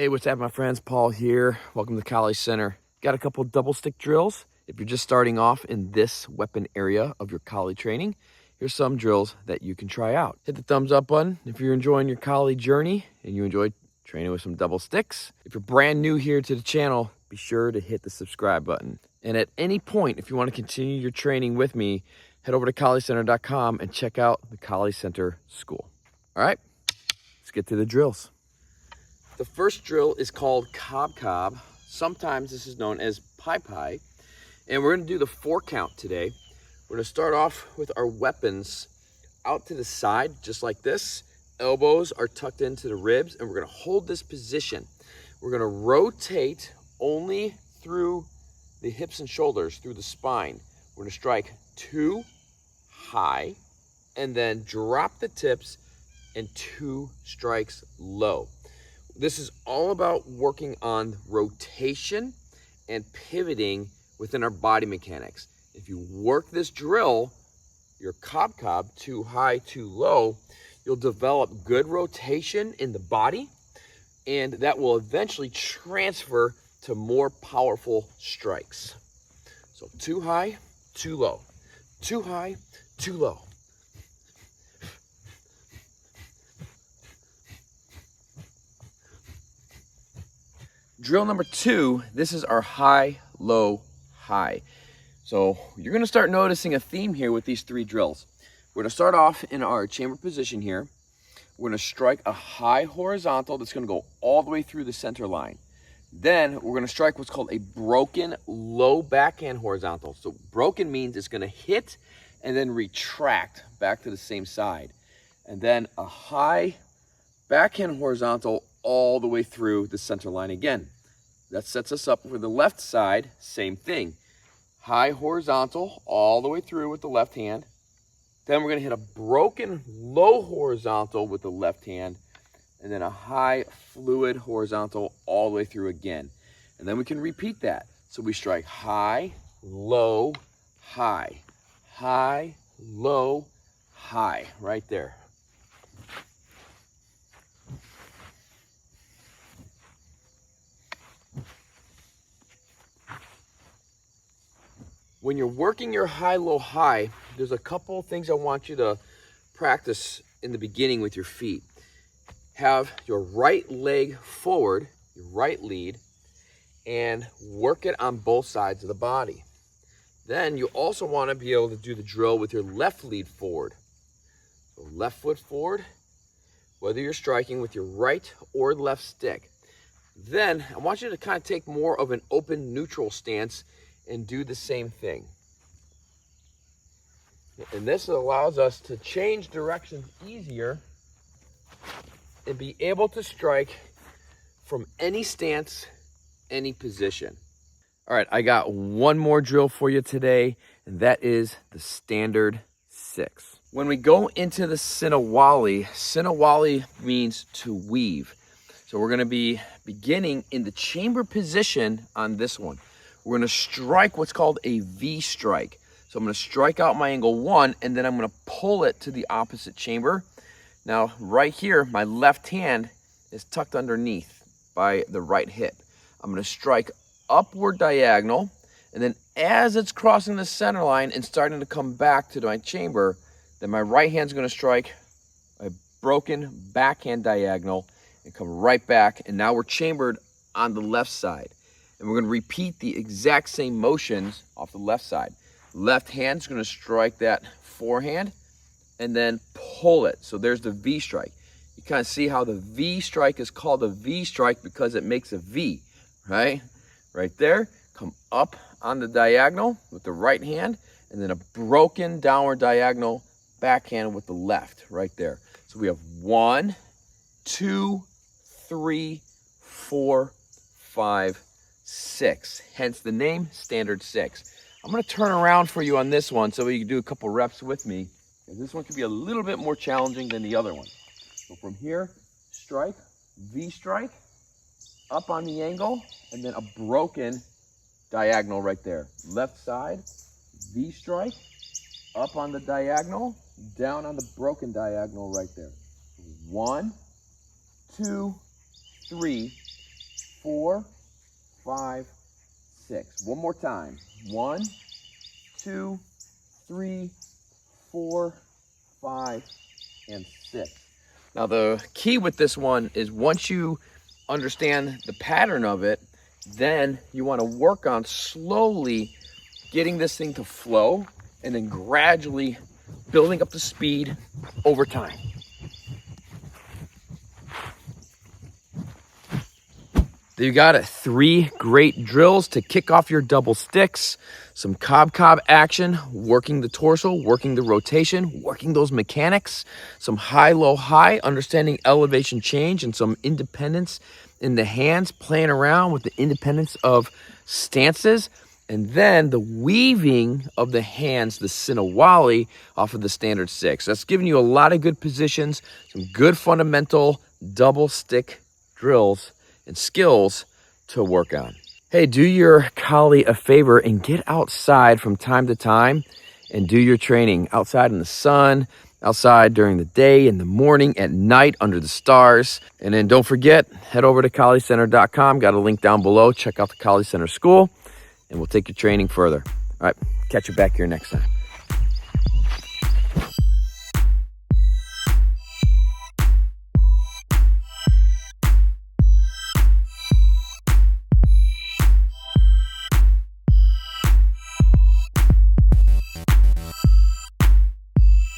Hey, what's up, my friends? Paul here. Welcome to College Center. Got a couple double stick drills. If you're just starting off in this weapon area of your collie training, here's some drills that you can try out. Hit the thumbs up button if you're enjoying your collie journey and you enjoy training with some double sticks. If you're brand new here to the channel, be sure to hit the subscribe button. And at any point, if you want to continue your training with me, head over to colliecenter.com and check out the Collie Center School. All right, let's get to the drills. The first drill is called Cob Cob. Sometimes this is known as Pie Pie. And we're going to do the 4 count today. We're going to start off with our weapons out to the side, just like this. Elbows are tucked into the ribs, and we're going to hold this position. We're going to rotate only through the hips and shoulders, through the spine. We're going to strike 2 high, and then drop the tips, and 2 strikes low. This is all about working on rotation and pivoting within our body mechanics. If you work this drill, your Cob Cob, 2 high, 2 low, you'll develop good rotation in the body, and that will eventually transfer to more powerful strikes. So 2 high, 2 low, 2 high, 2 low. Drill number 2, this is our high, low, high. So you're going to start noticing a theme here with these 3 drills. We're going to start off in our chamber position here. We're going to strike a high horizontal that's going to go all the way through the center line. Then we're going to strike what's called a broken low backhand horizontal. So broken means it's going to hit and then retract back to the same side. And then a high backhand horizontal all the way through the center line again. That sets us up for the left side, same thing. High horizontal all the way through with the left hand. Then we're going to hit a broken low horizontal with the left hand, and then a high fluid horizontal all the way through again. And then we can repeat that. So we strike high, low, high, high, low, high, right there. When you're working your high, low, high, there's a couple of things I want you to practice in the beginning with your feet. Have your right leg forward, your right lead, and work it on both sides of the body. Then you also want to be able to do the drill with your left lead forward. So left foot forward, whether you're striking with your right or left stick. Then I want you to kind of take more of an open neutral stance and do the same thing. And this allows us to change directions easier and be able to strike from any stance, any position. All right, I got one more drill for you today, and that is the standard 6. When we go into the cinnowali, cinnowali means to weave. So we're going to be beginning in the chamber position on this one. We're going to strike what's called a V strike. So I'm going to strike out my angle 1, and then I'm going to pull it to the opposite chamber. Now, right here, my left hand is tucked underneath by the right hip. I'm going to strike upward diagonal, and then as it's crossing the center line and starting to come back to my chamber, then my right hand's going to strike a broken backhand diagonal and come right back, and now we're chambered on the left side. And we're going to repeat the exact same motions off the left side. Left hand's going to strike that forehand and then pull it. So there's the V strike. You kind of see how the V strike is called a V strike because it makes a V, right? Right there. Come up on the diagonal with the right hand, and then a broken downward diagonal backhand with the left, right there. So we have 1, 2, 3, 4, 5, 6, hence the name standard 6. I'm going to turn around for you on this one so you can do a couple reps with me, because this one can be a little bit more challenging than the other one. So from here, strike, V strike, up on the angle, and then a broken diagonal right there. Left side, V strike, up on the diagonal, down on the broken diagonal right there. 1, 2, 3, 4, 5, 6. One more time. 1, 2, 3, 4, 5, and 6. Now the key with this one is once you understand the pattern of it, then you want to work on slowly getting this thing to flow and then gradually building up the speed over time. There you got it. 3 great drills to kick off your double sticks. Some Cob Cob action, working the torso, working the rotation, working those mechanics. Some high, low, high, understanding elevation change, and some independence in the hands, playing around with the independence of stances. And then the weaving of the hands, the cinnowali, off of the standard 6. That's giving you a lot of good positions, some good fundamental double stick drills and skills to work on. Hey, do your collie a favor and get outside from time to time and do your training outside in the sun, outside during the day, in the morning, at night, under the stars. And then don't forget, head over to colliecenter.com. Got a link down below. Check out the Collie Center School, and we'll take your training further. All right, catch you back here next time.